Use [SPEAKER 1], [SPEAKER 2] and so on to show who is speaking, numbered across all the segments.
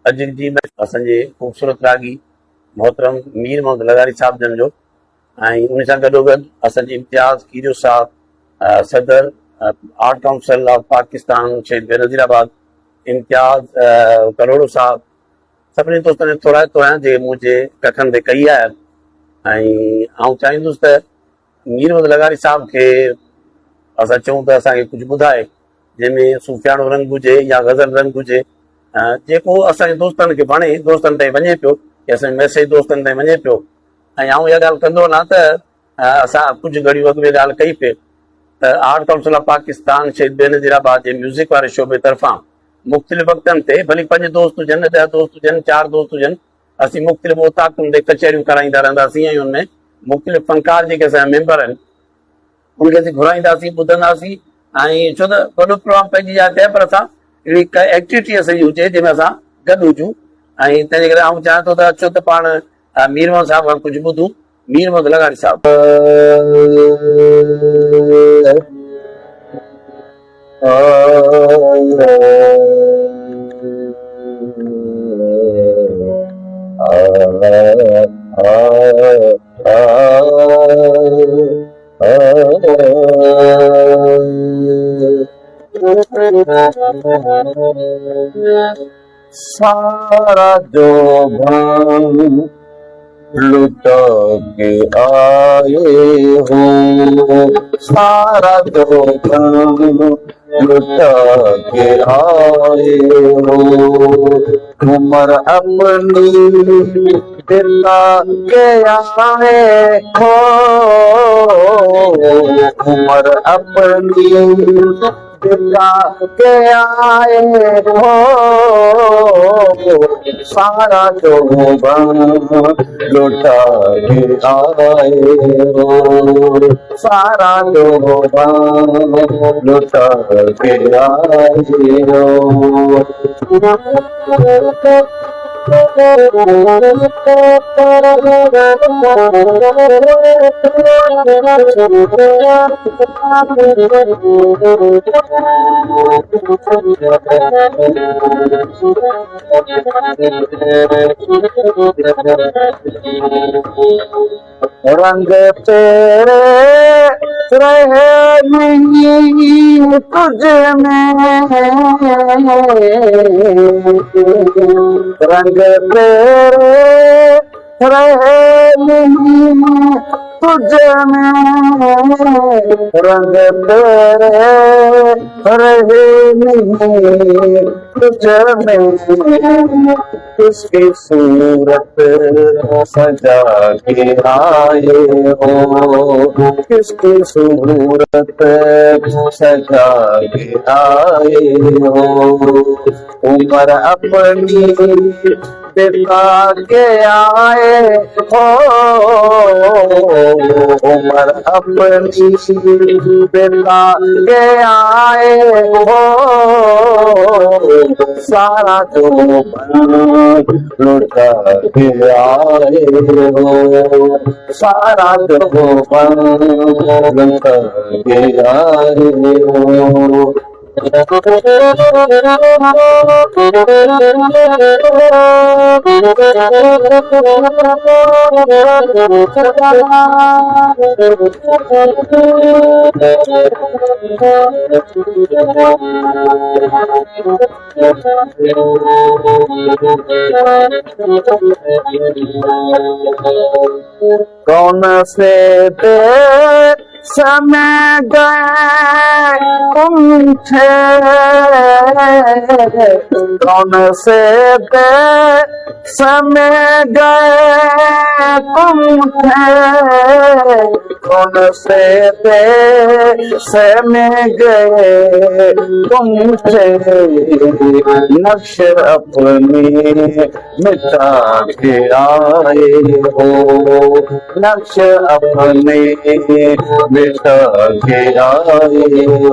[SPEAKER 1] अॼु जी असांजे ख़ूबसूरत रागी मोहतरम मीर मोहम्मद लगारी साहब जन जो ऐं उन सां गॾोगॾु असांजे इम्तियाज़ कीरियो साहब सदर आर्ट काउंसिल ऑफ पाकिस्तान शहीद बेनज़ीराबाद इम्तियाज़ करोड़ो साहब सभिनी दोस्तनि थोरा जे मुंहिंजे कथनि ते कई आहे। ऐं आउं चाहींदुसि त मीर मोहम्मद लगारी साहब खे असां चऊं त असांखे कुझु ॿुधाए जंहिंमें सूफ़ियाणो रंग हुजे या गज़ल रंग हुजे जेको असांजे दोस्तनि खे वणे, दोस्तनि ताईं वञे पियो की असांजो मैसेज दोस्तनि ताईं वञे पियो। ऐं आउं इहा ॻाल्हि कंदो न त असां कुझु घड़ियूं अॻु में ॻाल्हि कई पिए त आर्ट काउंसिल ऑफ पाकिस्तान शहीद बेनज़ीराबाद जे म्यूज़िक वारे शोबे तरफ़ां मुख़्तलिफ़ वक़्तनि ते भली 5 दोस्त हुजनि, 10 दोस्त हुजनि, 4 दोस्त हुजनि, असीं मुख़्तलिफ़ ओताकुनि ते कचहरियूं कराईंदा रहंदासीं ऐं हुनमें मुख़्तलिफ़ फ़नकार जेके असांजा मेंबर आहिनि उनखे असीं घुराईंदासीं, ॿुधंदासीं। ऐं छो त वॾो प्रोग्राम पंहिंजी जाइ ते पर असां अहिड़ी का एक्टिविटी असांजी हुजे जंहिंमें असां गॾु हुजूं। ऐं तंहिंजे करे आउं चाहियां थो त अचो त पाण मीर मोहम्मद साहब खां कुझु ॿुधूं। मीर मोहम्मद लगारी साहब। सारा जो भंग लुट के आए हो, सारा जो भंग लुट के आए हो, उम्र अपनी दिला के आए हो, उम्र अपनी दिला के आए हो, सारा जो भंग लुटा के आए हो, सारा जो भंग लुटा के आए हो। रंग तेरे रहे नहीं तुझ में, रंग तेरे रहे नहीं तुझ में, रंग तेरे रहे नहीं तुझ में, किसकी सूरत सजा के आए हो, किसकी सूरत सजा के आए हो, उम्र अपनी बिता के आए हो, उम्र अपनी बिता के आए हो, सारा जो भंग लुटा के आए हो, सारा जो भंग लुटा के आए हो। कौन से समय गए तुम थे, कौन से समय गए तुम थे, कौन से समय गए तुम थे, नक्श अपने मिटा के आए हो, नक्श अपने मिटा के आए हो,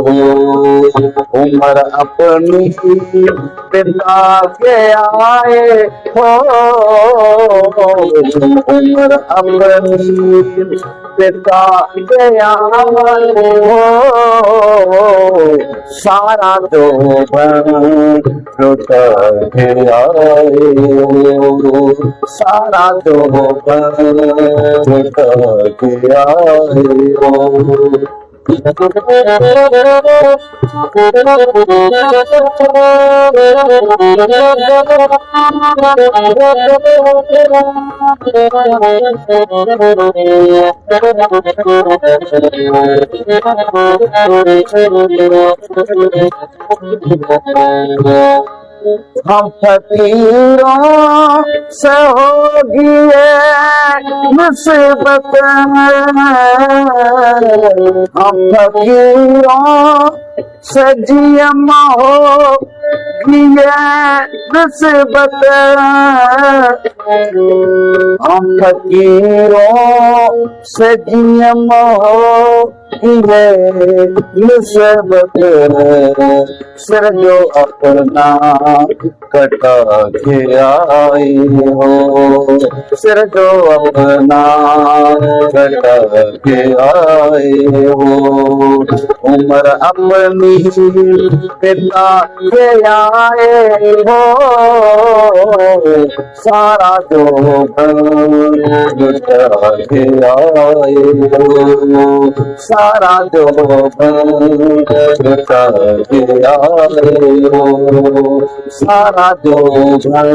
[SPEAKER 1] उम्र अपनी बिता के आए हो, उम्र अपनी पिता गया हो, सारा जोबन लुट गया हो, सारा जोबन लुट गया हो। हम फकीरों से होगी ये मुसीबत, हम फकीरों से जियम होगी ये मुसीबत, हम फकीरों से जियम होगी ये मुसीबत, सिर जो अपना कटा के आई हो, सिर जो अपना कटा के आई हो, उम्र अपनी पिता के आए हो, सारा जो कटा के आए हो, सारा जो कटा के आए हो, सारा जो घर